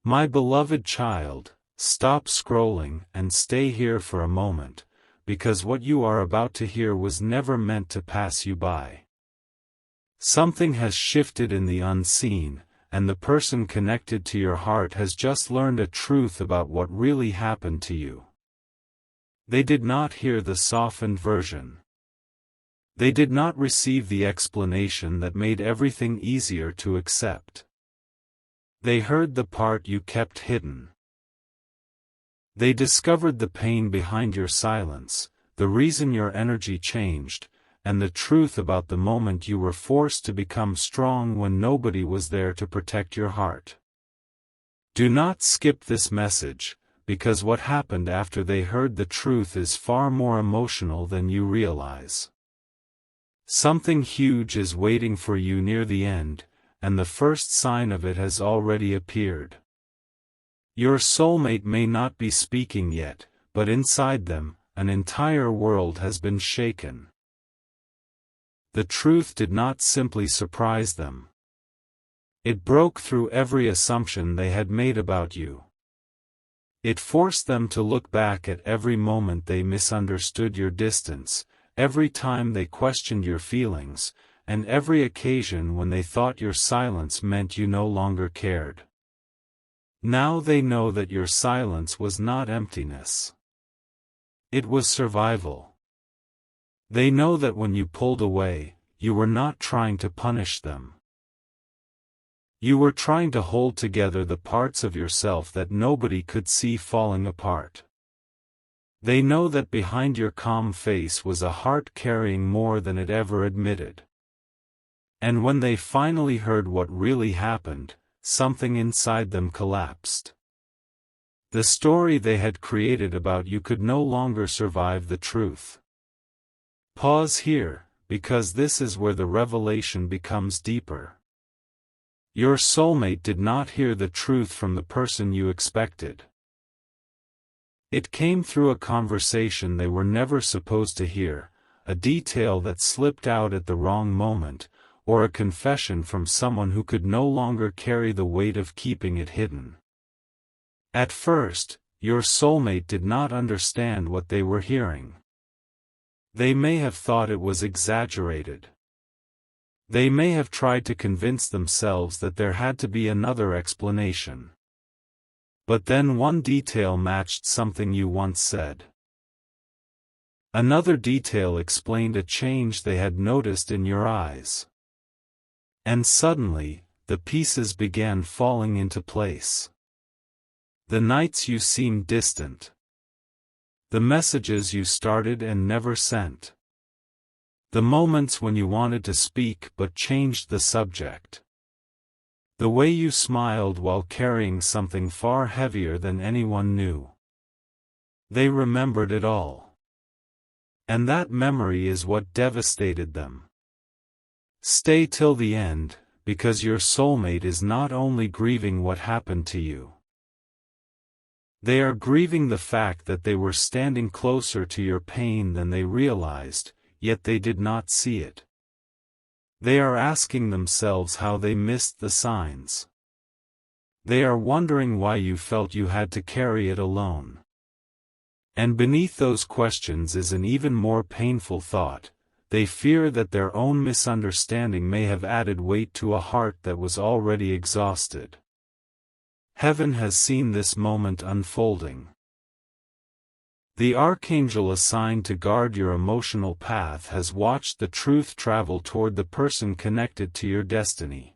My beloved child, stop scrolling and stay here for a moment, because what you are about to hear was never meant to pass you by. Something has shifted in the unseen, and the person connected to your heart has just learned a truth about what really happened to you. They did not hear the softened version. They did not receive the explanation that made everything easier to accept. They heard the part you kept hidden. They discovered the pain behind your silence, the reason your energy changed, and the truth about the moment you were forced to become strong when nobody was there to protect your heart. Do not skip this message, because what happened after they heard the truth is far more emotional than you realize. Something huge is waiting for you near the end, and the first sign of it has already appeared. Your soulmate may not be speaking yet, but inside them, an entire world has been shaken. The truth did not simply surprise them. It broke through every assumption they had made about you. It forced them to look back at every moment they misunderstood your distance, every time they questioned your feelings, and every occasion when they thought your silence meant you no longer cared. Now they know that your silence was not emptiness. It was survival. They know that when you pulled away, you were not trying to punish them. You were trying to hold together the parts of yourself that nobody could see falling apart. They know that behind your calm face was a heart carrying more than it ever admitted. And when they finally heard what really happened, something inside them collapsed. The story they had created about you could no longer survive the truth. Pause here, because this is where the revelation becomes deeper. Your soulmate did not hear the truth from the person you expected. It came through a conversation they were never supposed to hear, a detail that slipped out at the wrong moment, or a confession from someone who could no longer carry the weight of keeping it hidden. At first, your soulmate did not understand what they were hearing. They may have thought it was exaggerated. They may have tried to convince themselves that there had to be another explanation. But then one detail matched something you once said. Another detail explained a change they had noticed in your eyes. And suddenly, the pieces began falling into place. The nights you seemed distant. The messages you started and never sent. The moments when you wanted to speak but changed the subject. The way you smiled while carrying something far heavier than anyone knew. They remembered it all. And that memory is what devastated them. Stay till the end, because your soulmate is not only grieving what happened to you. They are grieving the fact that they were standing closer to your pain than they realized, yet they did not see it. They are asking themselves how they missed the signs. They are wondering why you felt you had to carry it alone. And beneath those questions is an even more painful thought. They fear that their own misunderstanding may have added weight to a heart that was already exhausted. Heaven has seen this moment unfolding. The archangel assigned to guard your emotional path has watched the truth travel toward the person connected to your destiny.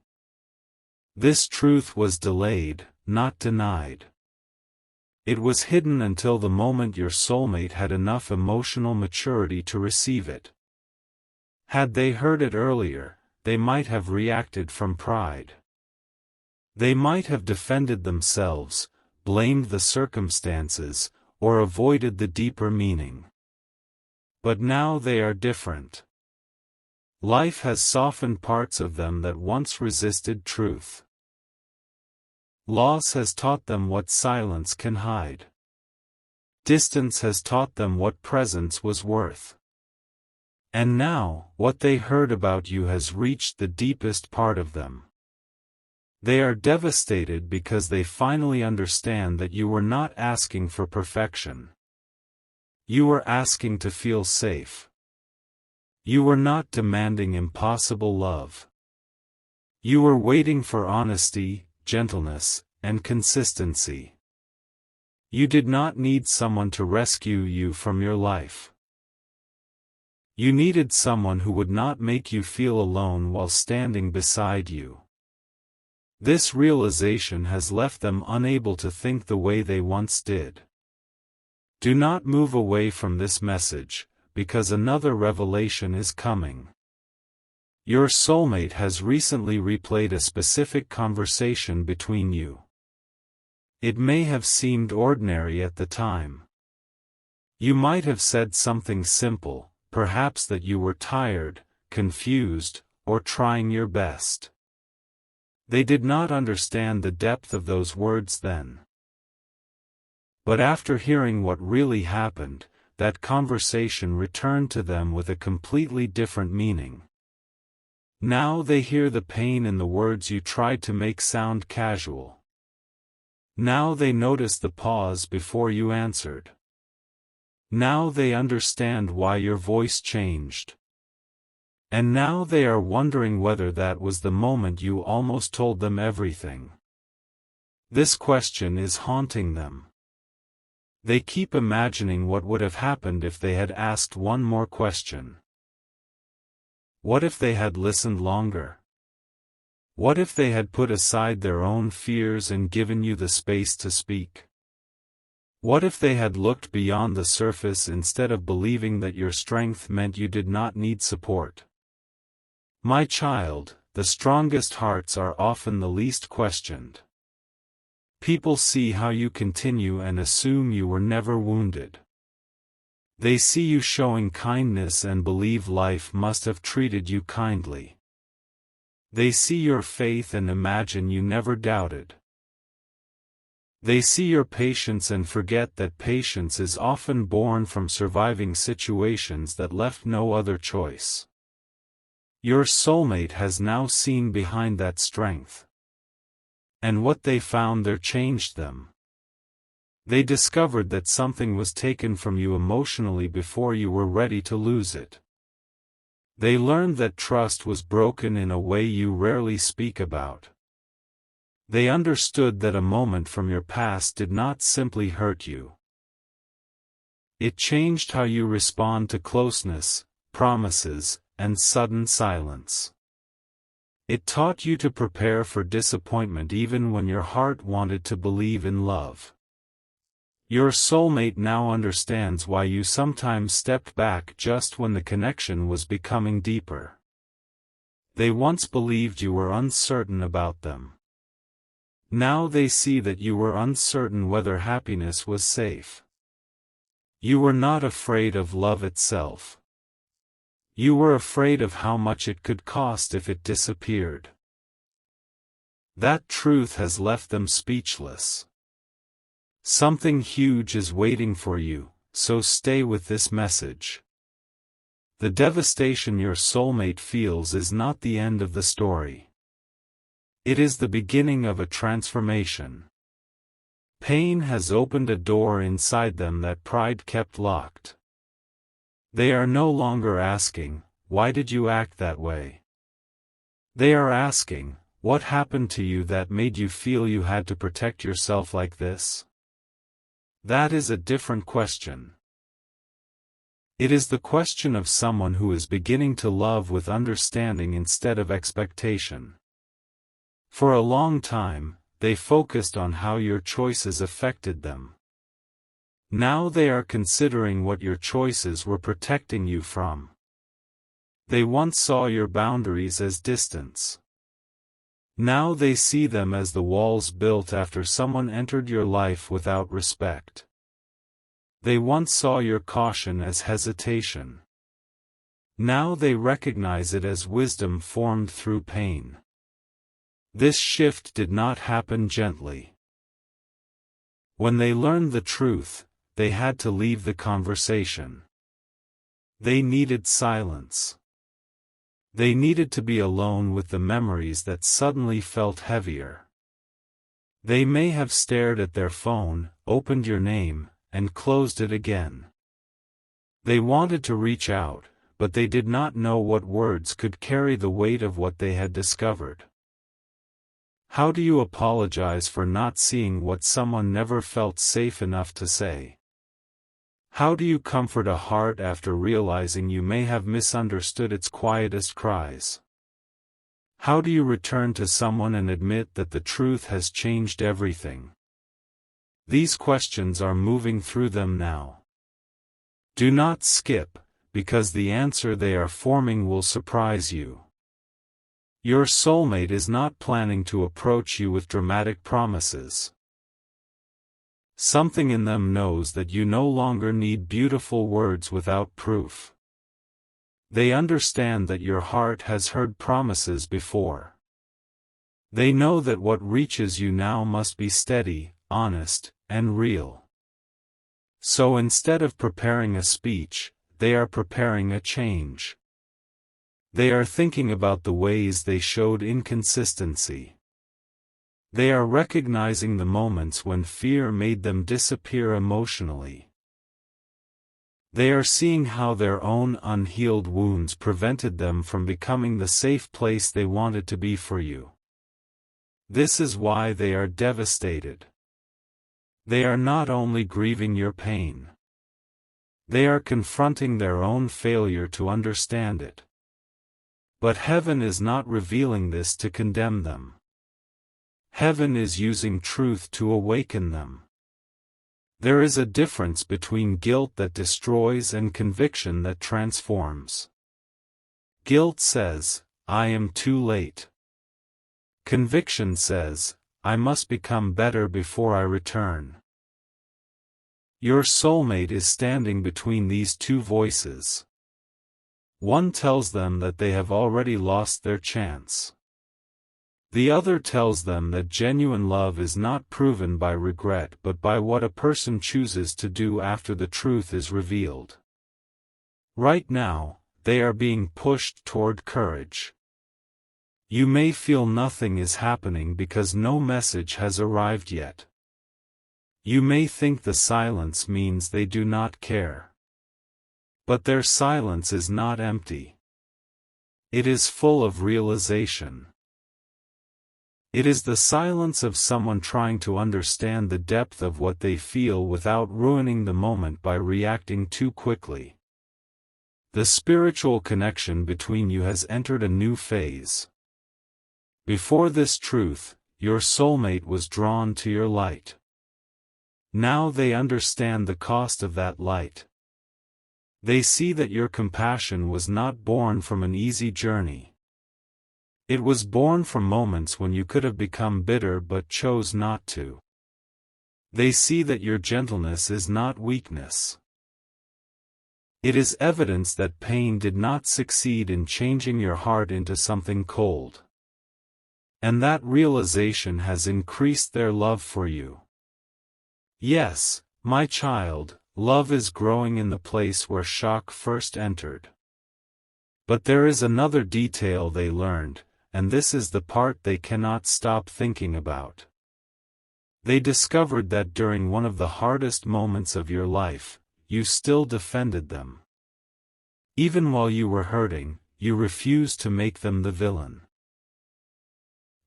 This truth was delayed, not denied. It was hidden until the moment your soulmate had enough emotional maturity to receive it. Had they heard it earlier, they might have reacted from pride. They might have defended themselves, blamed the circumstances, or avoided the deeper meaning. But now they are different. Life has softened parts of them that once resisted truth. Loss has taught them what silence can hide. Distance has taught them what presence was worth. And now, what they heard about you has reached the deepest part of them. They are devastated because they finally understand that you were not asking for perfection. You were asking to feel safe. You were not demanding impossible love. You were waiting for honesty, gentleness, and consistency. You did not need someone to rescue you from your life. You needed someone who would not make you feel alone while standing beside you. This realization has left them unable to think the way they once did. Do not move away from this message, because another revelation is coming. Your soulmate has recently replayed a specific conversation between you. It may have seemed ordinary at the time. You might have said something simple, perhaps that you were tired, confused, or trying your best. They did not understand the depth of those words then. But after hearing what really happened, that conversation returned to them with a completely different meaning. Now they hear the pain in the words you tried to make sound casual. Now they notice the pause before you answered. Now they understand why your voice changed. And now they are wondering whether that was the moment you almost told them everything. This question is haunting them. They keep imagining what would have happened if they had asked one more question. What if they had listened longer? What if they had put aside their own fears and given you the space to speak? What if they had looked beyond the surface instead of believing that your strength meant you did not need support? My child, the strongest hearts are often the least questioned. People see how you continue and assume you were never wounded. They see you showing kindness and believe life must have treated you kindly. They see your faith and imagine you never doubted. They see your patience and forget that patience is often born from surviving situations that left no other choice. Your soulmate has now seen behind that strength. And what they found there changed them. They discovered that something was taken from you emotionally before you were ready to lose it. They learned that trust was broken in a way you rarely speak about. They understood that a moment from your past did not simply hurt you. It changed how you respond to closeness, promises, and sudden silence. It taught you to prepare for disappointment even when your heart wanted to believe in love. Your soulmate now understands why you sometimes stepped back just when the connection was becoming deeper. They once believed you were uncertain about them. Now they see that you were uncertain whether happiness was safe. You were not afraid of love itself. You were afraid of how much it could cost if it disappeared. That truth has left them speechless. Something huge is waiting for you, so stay with this message. The devastation your soulmate feels is not the end of the story. It is the beginning of a transformation. Pain has opened a door inside them that pride kept locked. They are no longer asking, "Why did you act that way?" They are asking, "What happened to you that made you feel you had to protect yourself like this?" That is a different question. It is the question of someone who is beginning to love with understanding instead of expectation. For a long time, they focused on how your choices affected them. Now they are considering what your choices were protecting you from. They once saw your boundaries as distance. Now they see them as the walls built after someone entered your life without respect. They once saw your caution as hesitation. Now they recognize it as wisdom formed through pain. This shift did not happen gently. When they learned the truth, they had to leave the conversation. They needed silence. They needed to be alone with the memories that suddenly felt heavier. They may have stared at their phone, opened your name, and closed it again. They wanted to reach out, but they did not know what words could carry the weight of what they had discovered. How do you apologize for not seeing what someone never felt safe enough to say? How do you comfort a heart after realizing you may have misunderstood its quietest cries? How do you return to someone and admit that the truth has changed everything? These questions are moving through them now. Do not skip, because the answer they are forming will surprise you. Your soulmate is not planning to approach you with dramatic promises. Something in them knows that you no longer need beautiful words without proof. They understand that your heart has heard promises before. They know that what reaches you now must be steady, honest, and real. So instead of preparing a speech, they are preparing a change. They are thinking about the ways they showed inconsistency. They are recognizing the moments when fear made them disappear emotionally. They are seeing how their own unhealed wounds prevented them from becoming the safe place they wanted to be for you. This is why they are devastated. They are not only grieving your pain. They are confronting their own failure to understand it. But heaven is not revealing this to condemn them. Heaven is using truth to awaken them. There is a difference between guilt that destroys and conviction that transforms. Guilt says, I am too late. Conviction says, I must become better before I return. Your soulmate is standing between these two voices. One tells them that they have already lost their chance. The other tells them that genuine love is not proven by regret but by what a person chooses to do after the truth is revealed. Right now, they are being pushed toward courage. You may feel nothing is happening because no message has arrived yet. You may think the silence means they do not care. But their silence is not empty. It is full of realization. It is the silence of someone trying to understand the depth of what they feel without ruining the moment by reacting too quickly. The spiritual connection between you has entered a new phase. Before this truth, your soulmate was drawn to your light. Now they understand the cost of that light. They see that your compassion was not born from an easy journey. It was born from moments when you could have become bitter but chose not to. They see that your gentleness is not weakness. It is evidence that pain did not succeed in changing your heart into something cold. And that realization has increased their love for you. Yes, my child, love is growing in the place where shock first entered. But there is another detail they learned, and this is the part they cannot stop thinking about. They discovered that during one of the hardest moments of your life, you still defended them. Even while you were hurting, you refused to make them the villain.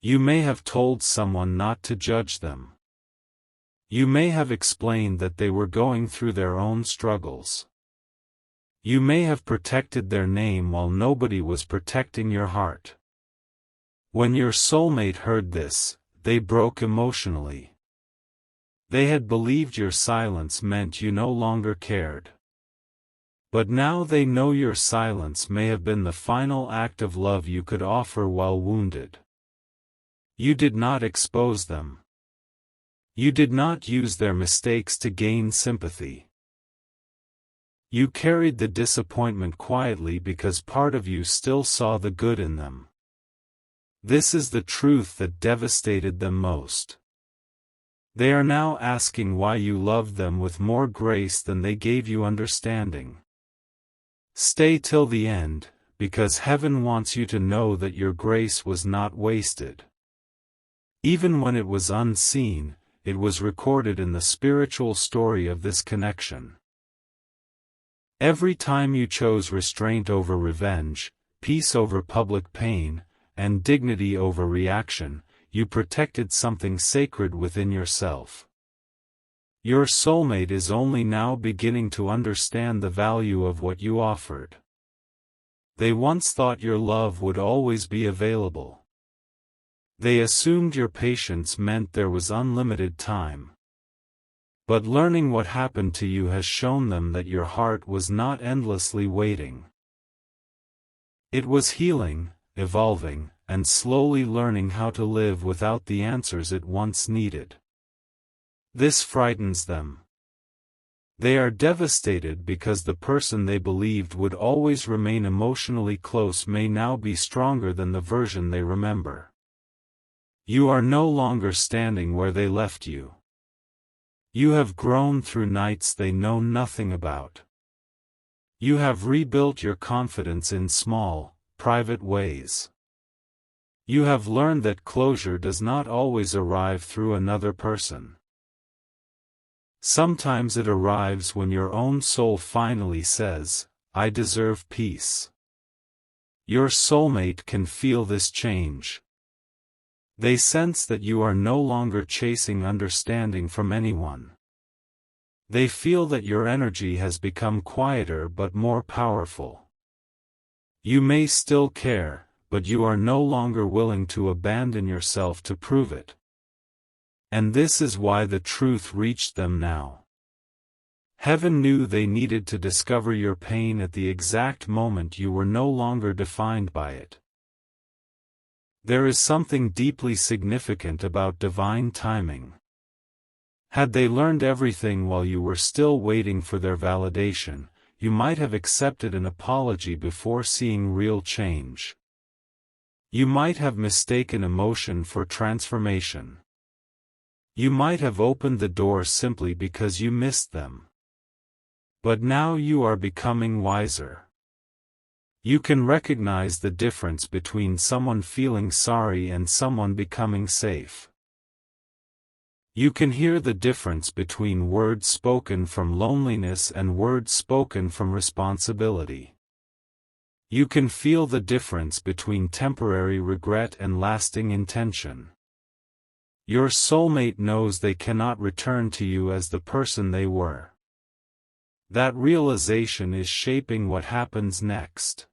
You may have told someone not to judge them. You may have explained that they were going through their own struggles. You may have protected their name while nobody was protecting your heart. When your soulmate heard this, they broke emotionally. They had believed your silence meant you no longer cared. But now they know your silence may have been the final act of love you could offer while wounded. You did not expose them. You did not use their mistakes to gain sympathy. You carried the disappointment quietly because part of you still saw the good in them. This is the truth that devastated them most. They are now asking why you loved them with more grace than they gave you understanding. Stay till the end, because heaven wants you to know that your grace was not wasted. Even when it was unseen, it was recorded in the spiritual story of this connection. Every time you chose restraint over revenge, peace over public pain, and dignity over reaction, you protected something sacred within yourself. Your soulmate is only now beginning to understand the value of what you offered. They once thought your love would always be available. They assumed your patience meant there was unlimited time. But learning what happened to you has shown them that your heart was not endlessly waiting. It was healing, evolving, and slowly learning how to live without the answers it once needed. This frightens them. They are devastated because the person they believed would always remain emotionally close may now be stronger than the version they remember. You are no longer standing where they left you. You have grown through nights they know nothing about. You have rebuilt your confidence in small, private ways. You have learned that closure does not always arrive through another person. Sometimes it arrives when your own soul finally says, "I deserve peace." Your soulmate can feel this change. They sense that you are no longer chasing understanding from anyone. They feel that your energy has become quieter but more powerful. You may still care, but you are no longer willing to abandon yourself to prove it. And this is why the truth reached them now. Heaven knew they needed to discover your pain at the exact moment you were no longer defined by it. There is something deeply significant about divine timing. Had they learned everything while you were still waiting for their validation, you might have accepted an apology before seeing real change. You might have mistaken emotion for transformation. You might have opened the door simply because you missed them. But now you are becoming wiser. You can recognize the difference between someone feeling sorry and someone becoming safe. You can hear the difference between words spoken from loneliness and words spoken from responsibility. You can feel the difference between temporary regret and lasting intention. Your soulmate knows they cannot return to you as the person they were. That realization is shaping what happens next.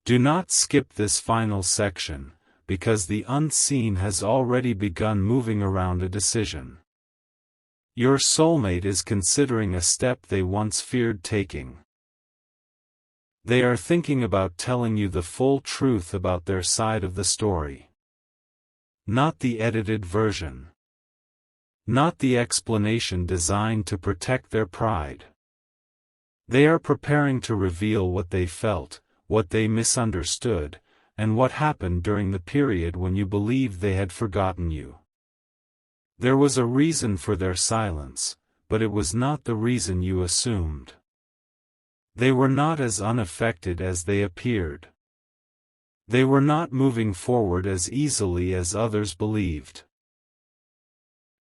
Do not skip this final section, because the unseen has already begun moving around a decision. Your soulmate is considering a step they once feared taking. They are thinking about telling you the full truth about their side of the story. Not the edited version. Not the explanation designed to protect their pride. They are preparing to reveal what they felt, what they misunderstood, and what happened during the period when you believed they had forgotten you. There was a reason for their silence, but it was not the reason you assumed. They were not as unaffected as they appeared. They were not moving forward as easily as others believed.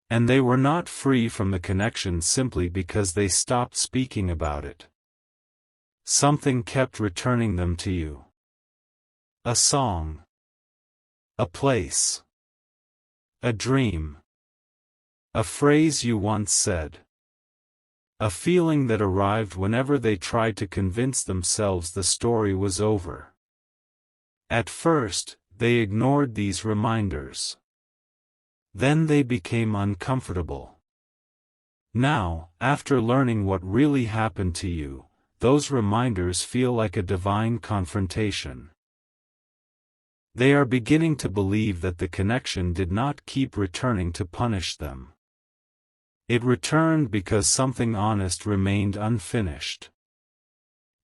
And they were not free from the connection simply because they stopped speaking about it. Something kept returning them to you. A song. A place. A dream. A phrase you once said. A feeling that arrived whenever they tried to convince themselves the story was over. At first, they ignored these reminders. Then they became uncomfortable. Now, after learning what really happened to you, those reminders feel like a divine confrontation. They are beginning to believe that the connection did not keep returning to punish them. It returned because something honest remained unfinished.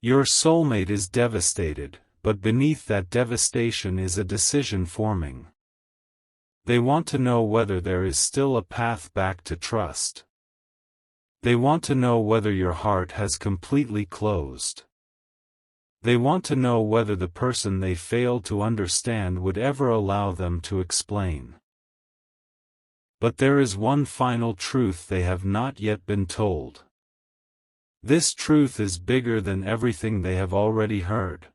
Your soulmate is devastated, but beneath that devastation is a decision forming. They want to know whether there is still a path back to trust. They want to know whether your heart has completely closed. They want to know whether the person they failed to understand would ever allow them to explain. But there is one final truth they have not yet been told. This truth is bigger than everything they have already heard.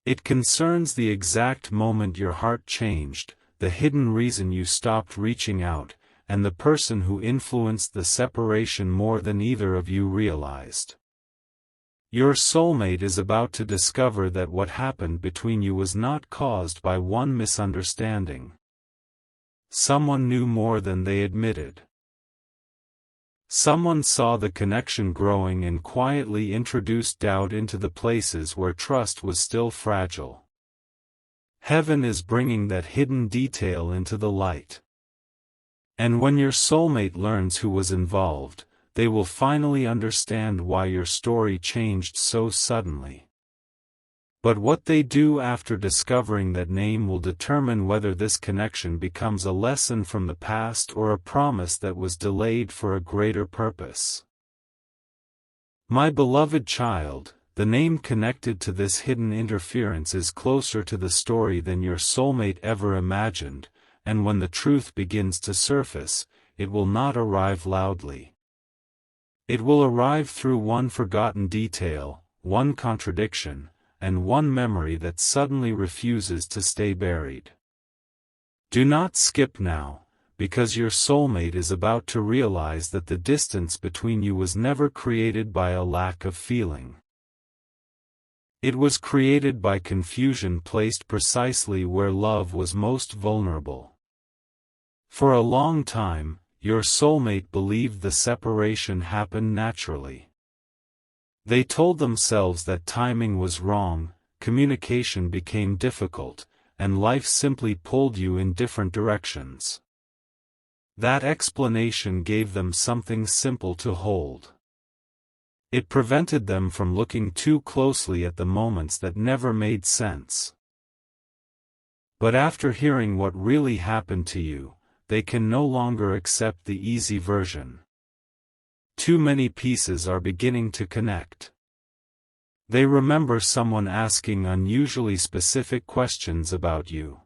It concerns the exact moment your heart changed, the hidden reason you stopped reaching out, and the person who influenced the separation more than either of you realized. Your soulmate is about to discover that what happened between you was not caused by one misunderstanding. Someone knew more than they admitted. Someone saw the connection growing and quietly introduced doubt into the places where trust was still fragile. Heaven is bringing that hidden detail into the light. And when your soulmate learns who was involved, they will finally understand why your story changed so suddenly. But what they do after discovering that name will determine whether this connection becomes a lesson from the past or a promise that was delayed for a greater purpose. My beloved child, the name connected to this hidden interference is closer to the story than your soulmate ever imagined, and when the truth begins to surface, it will not arrive loudly. It will arrive through one forgotten detail, one contradiction, and one memory that suddenly refuses to stay buried. Do not skip now, because your soulmate is about to realize that the distance between you was never created by a lack of feeling. It was created by confusion placed precisely where love was most vulnerable. For a long time, your soulmate believed the separation happened naturally. They told themselves that timing was wrong, communication became difficult, and life simply pulled you in different directions. That explanation gave them something simple to hold. It prevented them from looking too closely at the moments that never made sense. But after hearing what really happened to you, they can no longer accept the easy version. Too many pieces are beginning to connect. They remember someone asking unusually specific questions about you.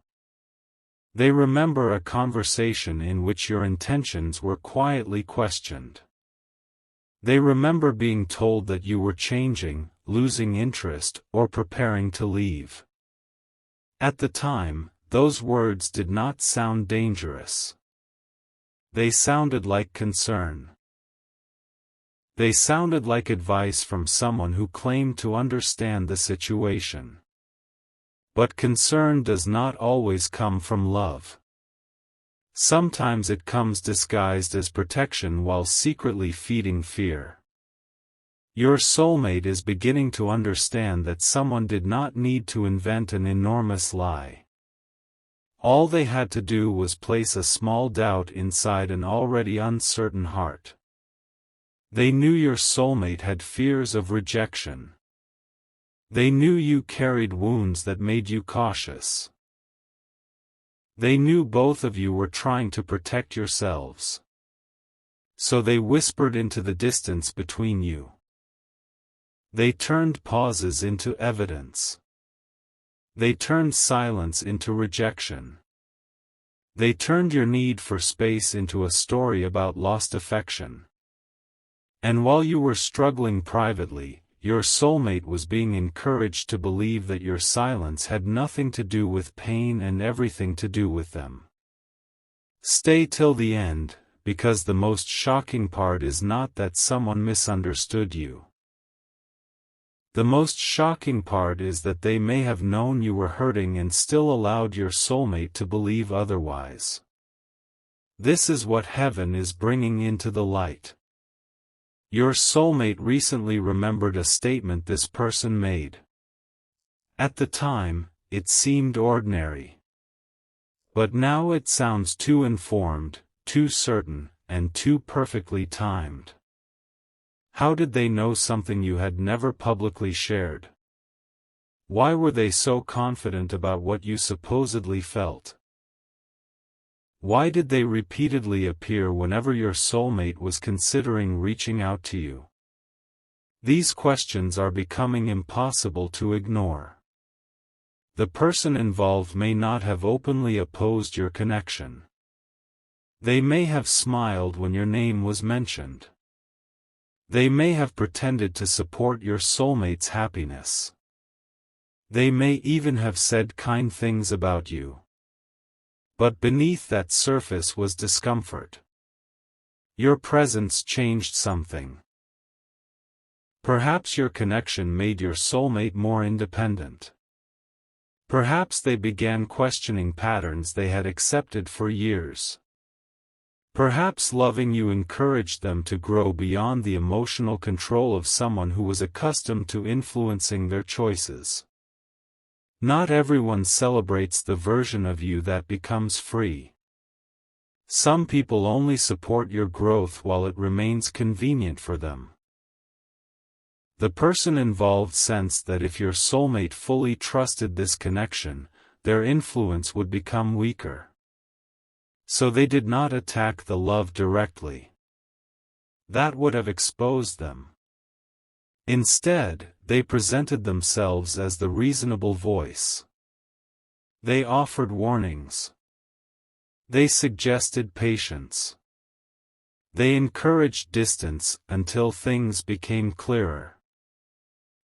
They remember a conversation in which your intentions were quietly questioned. They remember being told that you were changing, losing interest, or preparing to leave. At the time, those words did not sound dangerous. They sounded like concern. They sounded like advice from someone who claimed to understand the situation. But concern does not always come from love. Sometimes it comes disguised as protection while secretly feeding fear. Your soulmate is beginning to understand that someone did not need to invent an enormous lie. All they had to do was place a small doubt inside an already uncertain heart. They knew your soulmate had fears of rejection. They knew you carried wounds that made you cautious. They knew both of you were trying to protect yourselves. So they whispered into the distance between you. They turned pauses into evidence. They turned silence into rejection. They turned your need for space into a story about lost affection. And while you were struggling privately, your soulmate was being encouraged to believe that your silence had nothing to do with pain and everything to do with them. Stay till the end, because the most shocking part is not that someone misunderstood you. The most shocking part is that they may have known you were hurting and still allowed your soulmate to believe otherwise. This is what heaven is bringing into the light. Your soulmate recently remembered a statement this person made. At the time, it seemed ordinary. But now it sounds too informed, too certain, and too perfectly timed. How did they know something you had never publicly shared? Why were they so confident about what you supposedly felt? Why did they repeatedly appear whenever your soulmate was considering reaching out to you? These questions are becoming impossible to ignore. The person involved may not have openly opposed your connection. They may have smiled when your name was mentioned. They may have pretended to support your soulmate's happiness. They may even have said kind things about you. But beneath that surface was discomfort. Your presence changed something. Perhaps your connection made your soulmate more independent. Perhaps they began questioning patterns they had accepted for years. Perhaps loving you encouraged them to grow beyond the emotional control of someone who was accustomed to influencing their choices. Not everyone celebrates the version of you that becomes free. Some people only support your growth while it remains convenient for them. The person involved sensed that if your soulmate fully trusted this connection, their influence would become weaker. So they did not attack the love directly. That would have exposed them. Instead, they presented themselves as the reasonable voice. They offered warnings. They suggested patience. They encouraged distance until things became clearer.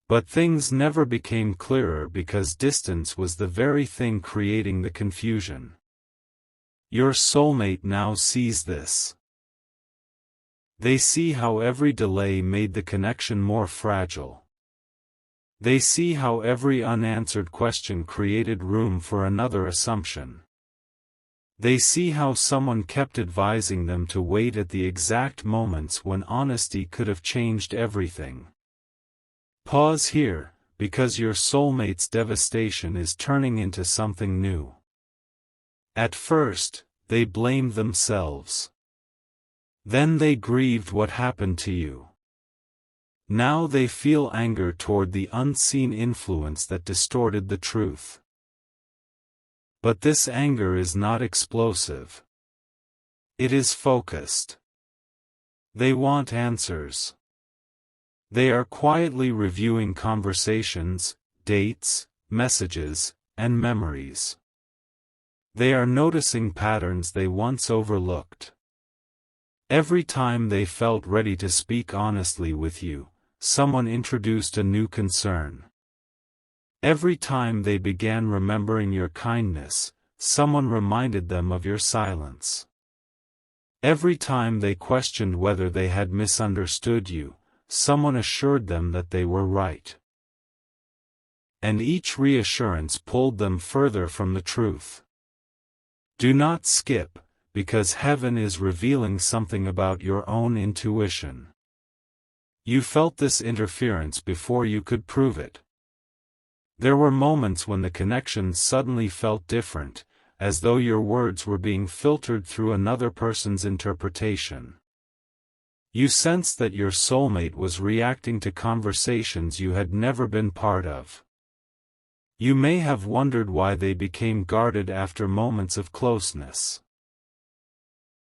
But things never became clearer because distance was the very thing creating the confusion. Your soulmate now sees this. They see how every delay made the connection more fragile. They see how every unanswered question created room for another assumption. They see how someone kept advising them to wait at the exact moments when honesty could have changed everything. Pause here, because your soulmate's devastation is turning into something new. At first, they blamed themselves. Then they grieved what happened to you. Now they feel anger toward the unseen influence that distorted the truth. But this anger is not explosive. It is focused. They want answers. They are quietly reviewing conversations, dates, messages, and memories. They are noticing patterns they once overlooked. Every time they felt ready to speak honestly with you, someone introduced a new concern. Every time they began remembering your kindness, someone reminded them of your silence. Every time they questioned whether they had misunderstood you, someone assured them that they were right. And each reassurance pulled them further from the truth. Do not skip, because heaven is revealing something about your own intuition. You felt this interference before you could prove it. There were moments when the connection suddenly felt different, as though your words were being filtered through another person's interpretation. You sensed that your soulmate was reacting to conversations you had never been part of. You may have wondered why they became guarded after moments of closeness.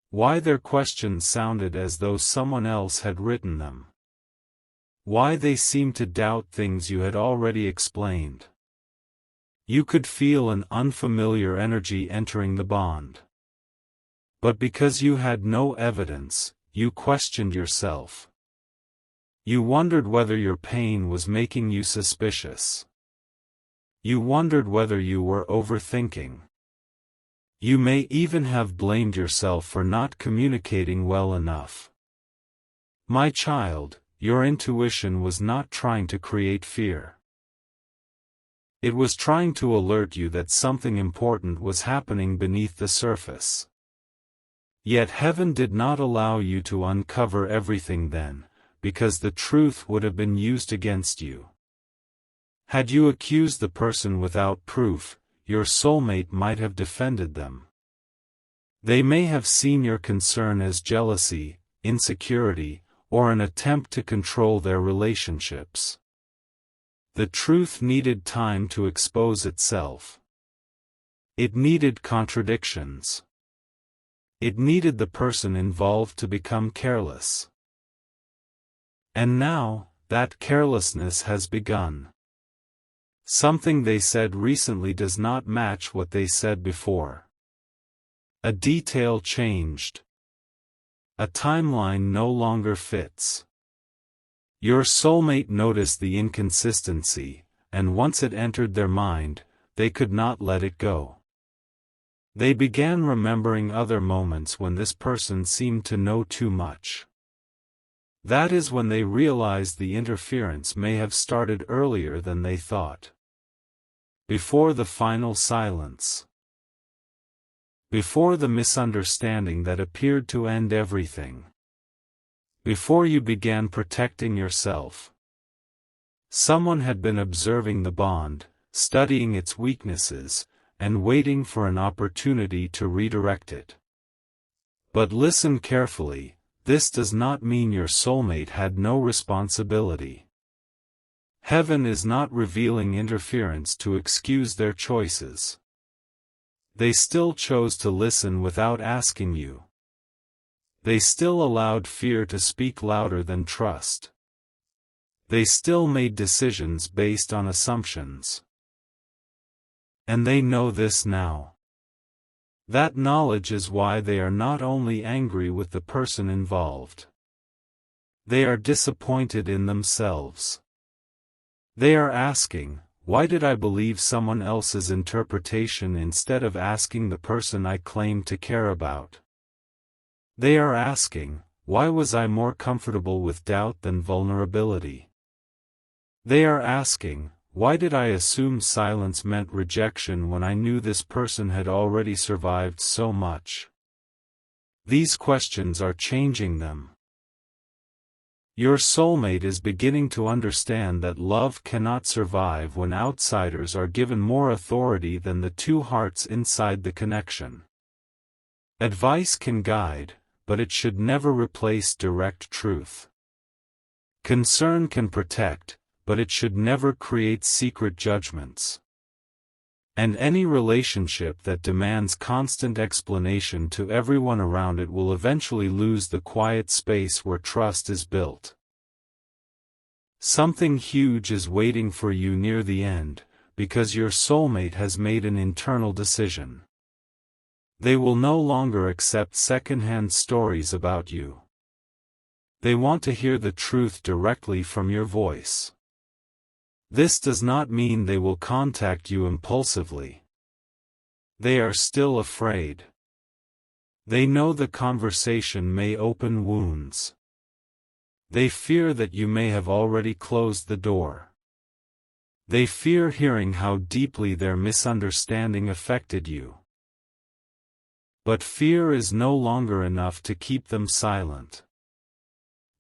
Why their questions sounded as though someone else had written them. Why they seemed to doubt things you had already explained. You could feel an unfamiliar energy entering the bond. But because you had no evidence, you questioned yourself. You wondered whether your pain was making you suspicious. You wondered whether you were overthinking. You may even have blamed yourself for not communicating well enough. My child, your intuition was not trying to create fear. It was trying to alert you that something important was happening beneath the surface. Yet heaven did not allow you to uncover everything then, because the truth would have been used against you. Had you accused the person without proof, your soulmate might have defended them. They may have seen your concern as jealousy, insecurity, or an attempt to control their relationships. The truth needed time to expose itself. It needed contradictions. It needed the person involved to become careless. And now, that carelessness has begun. Something they said recently does not match what they said before. A detail changed. A timeline no longer fits. Your soulmate noticed the inconsistency, and once it entered their mind, they could not let it go. They began remembering other moments when this person seemed to know too much. That is when they realized the interference may have started earlier than they thought. Before the final silence. Before the misunderstanding that appeared to end everything. Before you began protecting yourself. Someone had been observing the bond, studying its weaknesses, and waiting for an opportunity to redirect it. But listen carefully, this does not mean your soulmate had no responsibility. Heaven is not revealing interference to excuse their choices. They still chose to listen without asking you. They still allowed fear to speak louder than trust. They still made decisions based on assumptions. And they know this now. That knowledge is why they are not only angry with the person involved. They are disappointed in themselves. They are asking, why did I believe someone else's interpretation instead of asking the person I claim to care about? They are asking, why was I more comfortable with doubt than vulnerability? They are asking, why did I assume silence meant rejection when I knew this person had already survived so much? These questions are changing them. Your soulmate is beginning to understand that love cannot survive when outsiders are given more authority than the two hearts inside the connection. Advice can guide, but it should never replace direct truth. Concern can protect, but it should never create secret judgments. And any relationship that demands constant explanation to everyone around it will eventually lose the quiet space where trust is built. Something huge is waiting for you near the end, because your soulmate has made an internal decision. They will no longer accept second-hand stories about you. They want to hear the truth directly from your voice. This does not mean they will contact you impulsively. They are still afraid. They know the conversation may open wounds. They fear that you may have already closed the door. They fear hearing how deeply their misunderstanding affected you. But fear is no longer enough to keep them silent.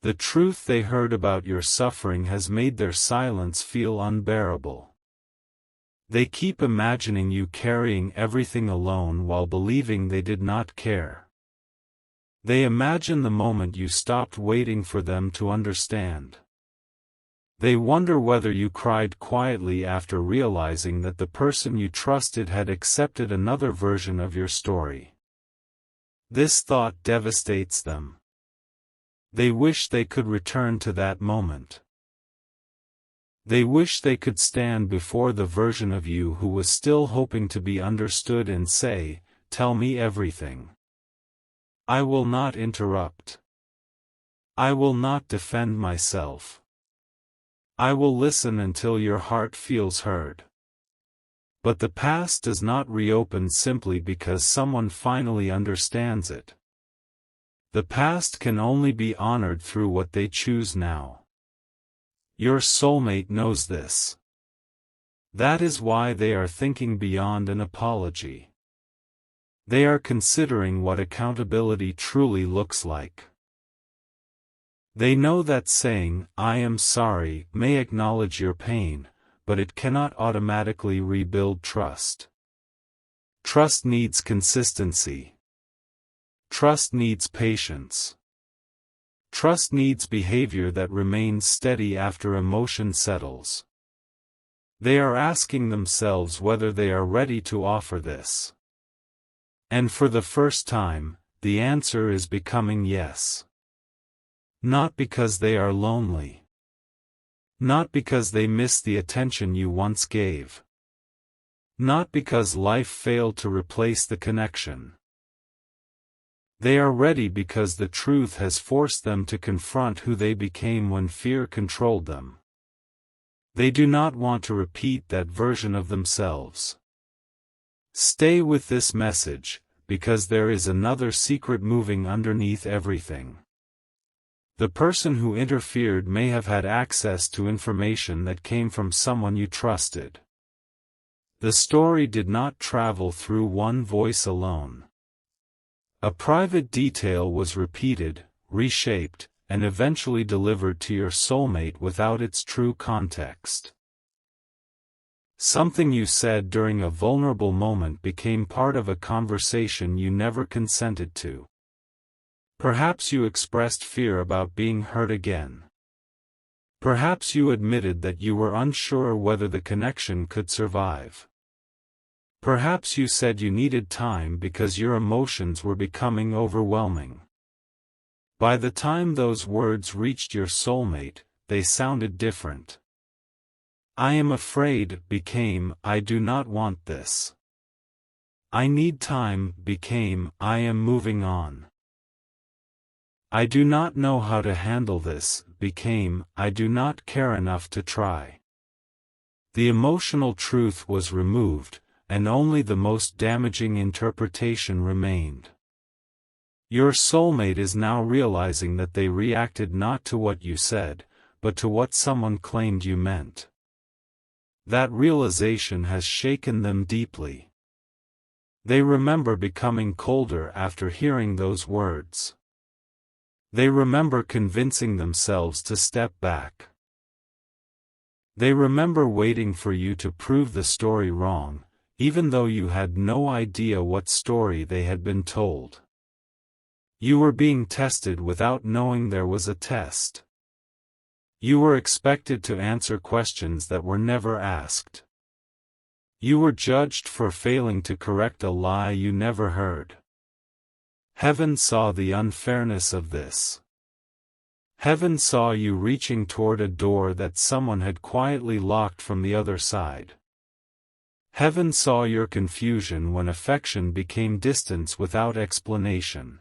The truth they heard about your suffering has made their silence feel unbearable. They keep imagining you carrying everything alone while believing they did not care. They imagine the moment you stopped waiting for them to understand. They wonder whether you cried quietly after realizing that the person you trusted had accepted another version of your story. This thought devastates them. They wish they could return to that moment. They wish they could stand before the version of you who was still hoping to be understood and say, "Tell me everything. I will not interrupt. I will not defend myself. I will listen until your heart feels heard." But the past does not reopen simply because someone finally understands it. The past can only be honored through what they choose now. Your soulmate knows this. That is why they are thinking beyond an apology. They are considering what accountability truly looks like. They know that saying, "I am sorry," may acknowledge your pain, but it cannot automatically rebuild trust. Trust needs consistency. Trust needs patience. Trust needs behavior that remains steady after emotion settles. They are asking themselves whether they are ready to offer this. And for the first time, the answer is becoming yes. Not because they are lonely. Not because they miss the attention you once gave. Not because life failed to replace the connection. They are ready because the truth has forced them to confront who they became when fear controlled them. They do not want to repeat that version of themselves. Stay with this message, because there is another secret moving underneath everything. The person who interfered may have had access to information that came from someone you trusted. The story did not travel through one voice alone. A private detail was repeated, reshaped, and eventually delivered to your soulmate without its true context. Something you said during a vulnerable moment became part of a conversation you never consented to. Perhaps you expressed fear about being hurt again. Perhaps you admitted that you were unsure whether the connection could survive. Perhaps you said you needed time because your emotions were becoming overwhelming. By the time those words reached your soulmate, they sounded different. I am afraid became I do not want this. I need time became I am moving on. I do not know how to handle this became I do not care enough to try. The emotional truth was removed, and only the most damaging interpretation remained. Your soulmate is now realizing that they reacted not to what you said, but to what someone claimed you meant. That realization has shaken them deeply. They remember becoming colder after hearing those words. They remember convincing themselves to step back. They remember waiting for you to prove the story wrong, even though you had no idea what story they had been told. You were being tested without knowing there was a test. You were expected to answer questions that were never asked. You were judged for failing to correct a lie you never heard. Heaven saw the unfairness of this. Heaven saw you reaching toward a door that someone had quietly locked from the other side. Heaven saw your confusion when affection became distance without explanation.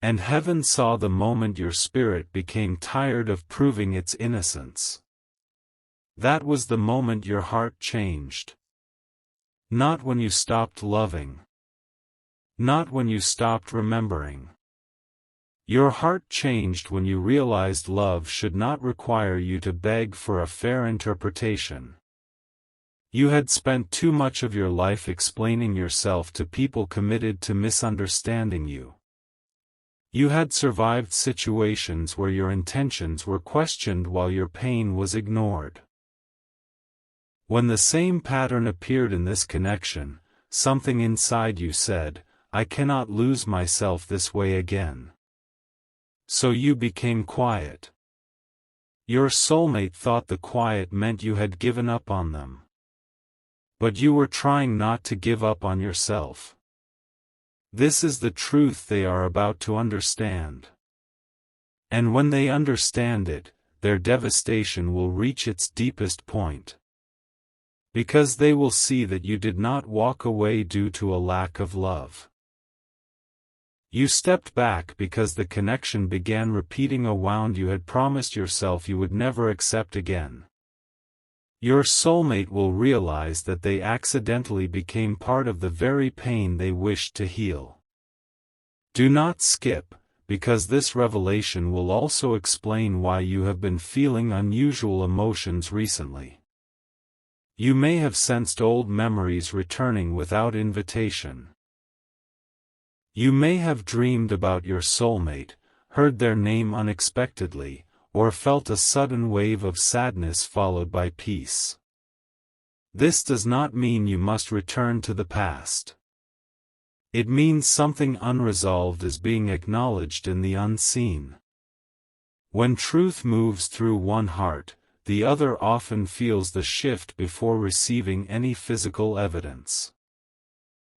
And heaven saw the moment your spirit became tired of proving its innocence. That was the moment your heart changed. Not when you stopped loving. Not when you stopped remembering. Your heart changed when you realized love should not require you to beg for a fair interpretation. You had spent too much of your life explaining yourself to people committed to misunderstanding you. You had survived situations where your intentions were questioned while your pain was ignored. When the same pattern appeared in this connection, something inside you said, I cannot lose myself this way again. So you became quiet. Your soulmate thought the quiet meant you had given up on them. But you were trying not to give up on yourself. This is the truth they are about to understand. And when they understand it, their devastation will reach its deepest point. Because they will see that you did not walk away due to a lack of love. You stepped back because the connection began repeating a wound you had promised yourself you would never accept again. Your soulmate will realize that they accidentally became part of the very pain they wished to heal. Do not skip, because this revelation will also explain why you have been feeling unusual emotions recently. You may have sensed old memories returning without invitation. You may have dreamed about your soulmate, heard their name unexpectedly, or felt a sudden wave of sadness followed by peace. This does not mean you must return to the past. It means something unresolved is being acknowledged in the unseen. When truth moves through one heart, the other often feels the shift before receiving any physical evidence.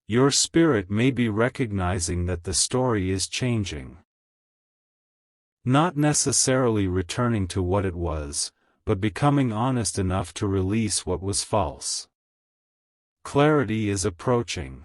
Your spirit may be recognizing that the story is changing. Not necessarily returning to what it was, but becoming honest enough to release what was false. Clarity is approaching.